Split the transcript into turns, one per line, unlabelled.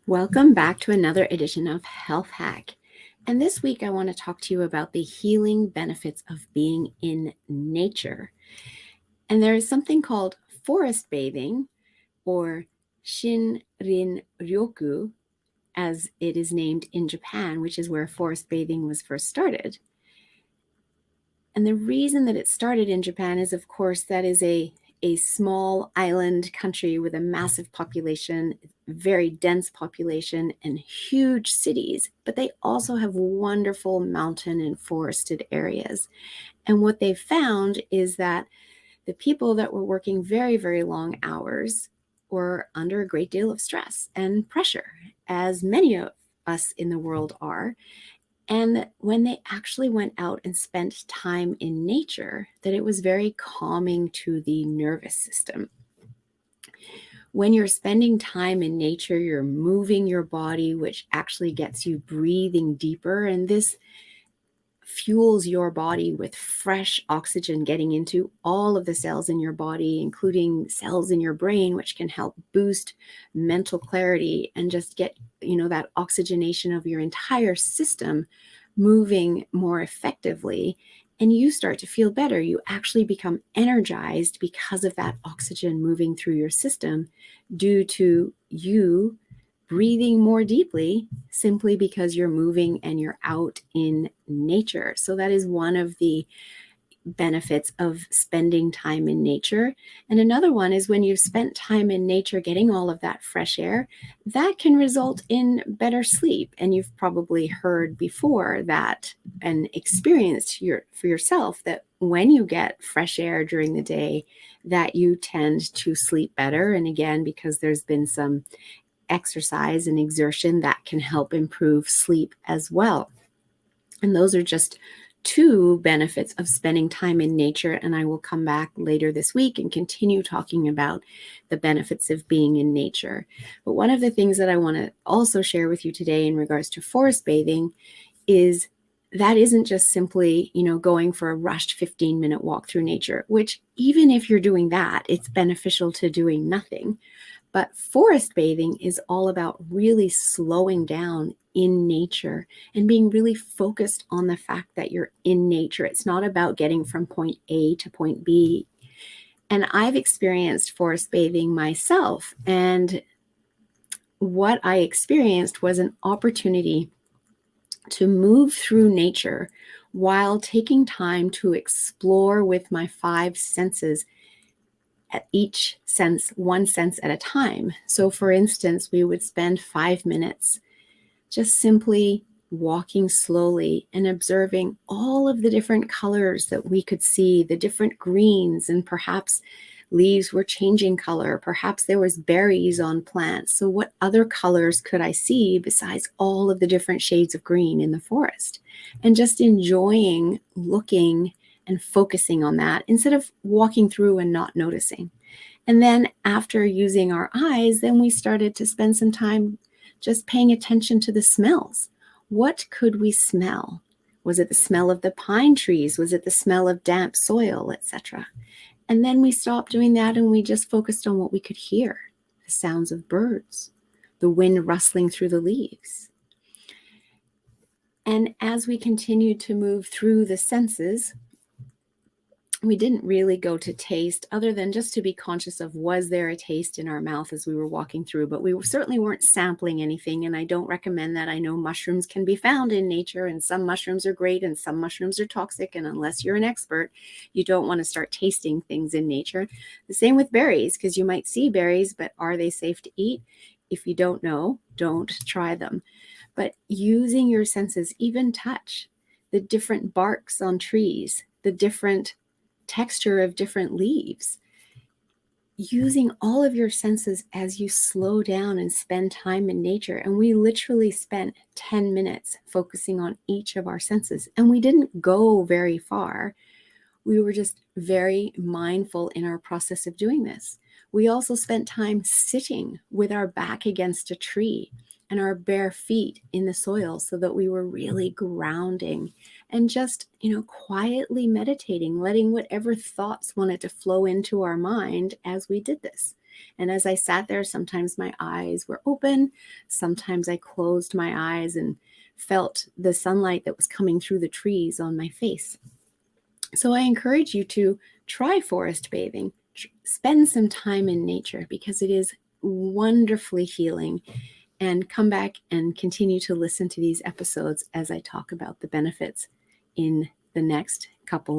Welcome back to another edition of Health Hack. And this week I want to talk to you about the healing benefits of being in nature. And there is something called forest bathing, or Shinrin Ryoku, as it is named in Japan, which is where forest bathing was first started. And the reason that it started in Japan is, of course, that is a small island country with a massive population, very dense population, and huge cities, but they also have wonderful mountain and forested areas. And what they found is that the people that were working very, very long hours were under a great deal of stress and pressure, as many of us in the world are. And when they actually went out and spent time in nature, that it was very calming to the nervous system. When you're spending time in nature, you're moving your body, which actually gets you breathing deeper. And this fuels your body with fresh oxygen getting into all of the cells in your body, including cells in your brain, which can help boost mental clarity and just get, that oxygenation of your entire system moving more effectively. And you start to feel better. You actually become energized because of that oxygen moving through your system due to you breathing more deeply simply because you're moving and you're out in nature. So that is one of the benefits of spending time in nature. And another one is when you've spent time in nature getting all of that fresh air, that can result in better sleep. And you've probably heard before that and experienced for yourself that when you get fresh air during the day, that you tend to sleep better. And again, because there's been some exercise and exertion that can help improve sleep as well. And those are just two benefits of spending time in nature. And I will come back later this week and continue talking about the benefits of being in nature. But one of the things that I want to also share with you today in regards to forest bathing is that isn't just simply, going for a rushed 15-minute walk through nature, which even if you're doing that, it's beneficial to doing nothing. But forest bathing is all about really slowing down in nature and being really focused on the fact that you're in nature. It's not about getting from point A to point B. And I've experienced forest bathing myself. And what I experienced was an opportunity to move through nature while taking time to explore with my five senses, at each sense, one sense at a time. So for instance, we would spend 5 minutes just simply walking slowly and observing all of the different colors that we could see, the different greens, and perhaps leaves were changing color. Perhaps there was berries on plants. So what other colors could I see besides all of the different shades of green in the forest? And just enjoying looking and focusing on that instead of walking through and not noticing. And then after using our eyes, then we started to spend some time just paying attention to the smells. What could we smell? Was it the smell of the pine trees? Was it the smell of damp soil, etc.? And then we stopped doing that and we just focused on what we could hear, the sounds of birds, the wind rustling through the leaves. And as we continued to move through the senses, we didn't really go to taste other than just to be conscious of, was there a taste in our mouth as we were walking through, but we certainly weren't sampling anything. And I don't recommend that. I know mushrooms can be found in nature and some mushrooms are great and some mushrooms are toxic. And unless you're an expert, you don't want to start tasting things in nature. The same with berries, because you might see berries, but are they safe to eat? If you don't know, don't try them. But using your senses, even touch, the different barks on trees, the different texture of different leaves, using all of your senses as you slow down and spend time in nature. And we literally spent 10 minutes focusing on each of our senses. And we didn't go very far. We were just very mindful in our process of doing this. We also spent time sitting with our back against a tree and our bare feet in the soil so that we were really grounding and just, quietly meditating, letting whatever thoughts wanted to flow into our mind as we did this. And as I sat there, sometimes my eyes were open, sometimes I closed my eyes and felt the sunlight that was coming through the trees on my face. So I encourage you to try forest bathing, spend some time in nature because it is wonderfully healing, and come back and continue to listen to these episodes as I talk about the benefits in the next couple